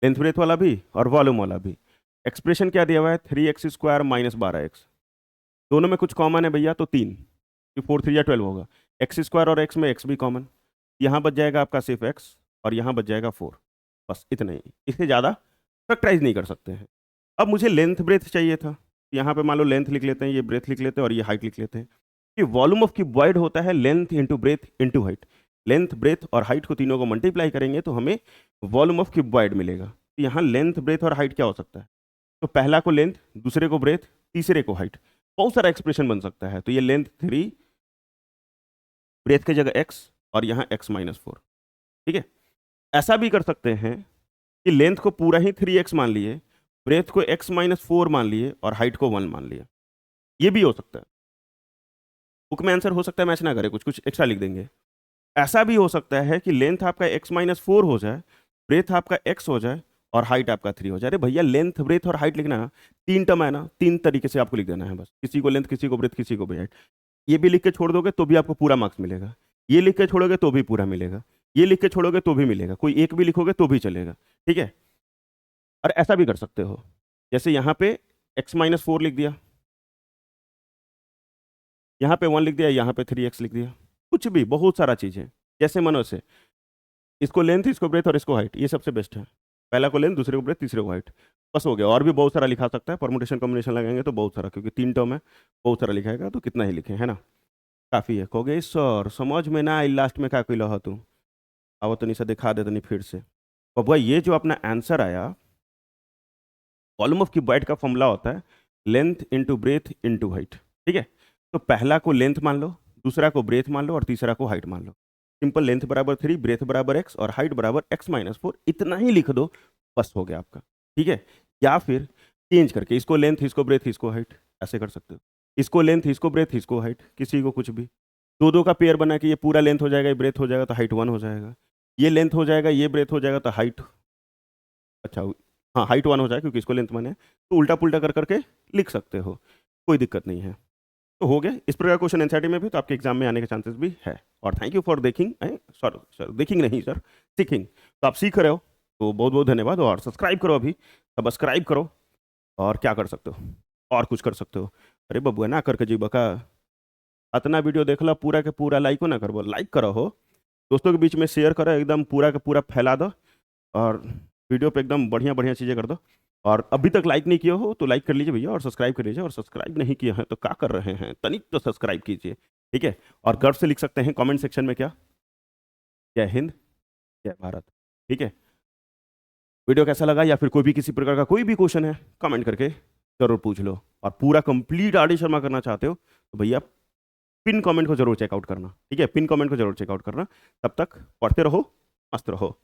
लेंथ ब्रेथ वाला भी और वॉल्यूम वाला भी। एक्सप्रेशन क्या दिया हुआ है? 3x² - 12x। दोनों में कुछ कॉमन है भैया, तो 3, 4 3 या 12 होगा। x² और x में x भी कॉमन, यहाँ बच जाएगा आपका सिर्फ x और यहाँ बच जाएगा 4, बस इतना ही। इससे ज़्यादा फैक्टराइज नहीं कर सकते हैं। अब मुझे लेंथ ब्रेथ चाहिए था, यहाँ पे मान लो लेंथ लिख लेते हैं, ये ब्रेथ लिख लेते हैं और ये हाइट लिख लेते हैं। कि वॉल्यूम ऑफ क्यूबॉइड होता है length into breadth into height. Length breadth और हाइट को तीनों को मल्टीप्लाई करेंगे तो हमें वॉल्यूम ऑफ क्यूबॉइड मिलेगा। तो यहाँ लेंथ ब्रेथ और हाइट क्या हो सकता है? तो पहला को लेंथ, दूसरे को ब्रेथ, तीसरे को हाइट। बहुत सारा एक्सप्रेशन बन सकता है। तो ये लेंथ 3, ब्रेथ की जगह x और यहाँ x-4। ठीक है, ऐसा भी कर सकते हैं कि लेंथ को पूरा ही 3x मान लिए, ब्रेथ को x-4 मान लिए और हाइट को 1 मान लिया। ये भी हो सकता है। बुक में आंसर हो सकता है मैच ना करे, कुछ कुछ एक्स्ट्रा लिख देंगे। ऐसा भी हो सकता है कि लेंथ आपका x-4 हो जाए, ब्रेथ आपका x हो जाए और हाइट आपका 3 हो जाए। अरे भैया लेंथ ब्रेथ और हाइट लिखना 3 टर्म है ना, 3 तरीके से आपको लिख देना है बस। किसी को लेंथ, किसी को ब्रेथ, किसी को हाइट। ये भी लिख के छोड़ दोगे तो भी आपको पूरा मार्क्स मिलेगा, ये लिख के छोड़ोगे तो भी पूरा मिलेगा, ये लिख के छोड़ोगे तो भी मिलेगा, कोई एक भी लिखोगे तो भी चलेगा। ठीक है, और ऐसा भी कर सकते हो, जैसे यहाँ पे x-4 लिख दिया, यहाँ पे 1 लिख दिया, यहाँ पे 3x लिख दिया, कुछ भी, बहुत सारा चीज़ है, जैसे मनो से। इसको लेंथ, इसको ब्रेथ और इसको हाइट, ये सबसे बेस्ट है। पहला को लेंथ, दूसरे को ब्रेथ, तीसरे को हाइट, बस हो गया। और भी बहुत सारा लिखा सकता है, परमुटेशन कॉम्बिनेशन लगाएंगे तो बहुत सारा, क्योंकि 3 टर्म है, बहुत सारा लिखाएगा तो कितना ही लिखे, है ना, काफ़ी है। कहोगे सर समझ में ना आई, लास्ट में क्या कोई तू अब तो नहीं से दिखा दे, तो नहीं फिर से। और भाई ये जो अपना आंसर आया, वॉल्यूम ऑफ क्यूबॉइड का फॉर्मूला होता है length into breadth into height. ठीक है, तो पहला को लेंथ मान लो, दूसरा को ब्रेथ मान लो और तीसरा को हाइट मान लो। सिंपल, लेंथ बराबर 3, ब्रेथ बराबर x और हाइट बराबर x-4, इतना ही लिख दो, बस हो गया आपका। ठीक है, या फिर चेंज करके इसको लेंथ, इसको ब्रेथ, इसको हाइट, ऐसे कर सकते हो। इसको लेंथ, इसको ब्रेथ, इसको हाइट, किसी को कुछ भी। दो दो का पेयर बना के ये पूरा लेंथ हो जाएगा, ये ब्रेथ हो जाएगा तो हाइट 1 हो जाएगा, ये लेंथ हो जाएगा, ये ब्रेथ हो जाएगा तो हाइट, अच्छा हाँ हाइट 1 हो जाएगा क्योंकि इसको लेंथ माने। तो उल्टा पुल्टा कर करके लिख सकते हो, कोई दिक्कत नहीं है। तो हो गया। इस प्रकार क्वेश्चन एनसीईआरटी में भी तो आपके एग्जाम में आने के चांसेस भी है। और थैंक यू फॉर देखिंग, सर देखिंग नहीं सर, सीखिंग। तो आप सीख रहे हो तो बहुत बहुत धन्यवाद। और सब्सक्राइब करो, अभी सब्सक्राइब करो। और क्या कर सकते हो, और कुछ कर सकते हो। अरे बबुआ ना करके जी बका, इतना वीडियो देख लो पूरा के पूरा लाइक हो ना करबो, लाइक करो हो, दोस्तों के बीच में शेयर करो, एकदम पूरा का पूरा फैला दो और वीडियो पे एकदम बढ़िया बढ़िया चीज़ें कर दो। और अभी तक लाइक नहीं किया हो तो लाइक कर लीजिए भैया, और सब्सक्राइब कर लीजिए। और सब्सक्राइब नहीं किया है तो क्या कर रहे हैं, तनिक तो सब्सक्राइब कीजिए। ठीक है, और गर्व से लिख सकते हैं कमेंट सेक्शन में क्या, जय हिंद जय भारत। ठीक है, वीडियो कैसा लगा या फिर कोई भी किसी प्रकार का कोई भी क्वेश्चन है कमेंट करके जरूर पूछ लो। और पूरा कंप्लीट आर डी शर्मा करना चाहते हो तो भैया पिन कमेंट को जरूर चेकआउट करना। ठीक है, पिन कमेंट को जरूर चेकआउट करना। तब तक पढ़ते रहो, मस्त रहो।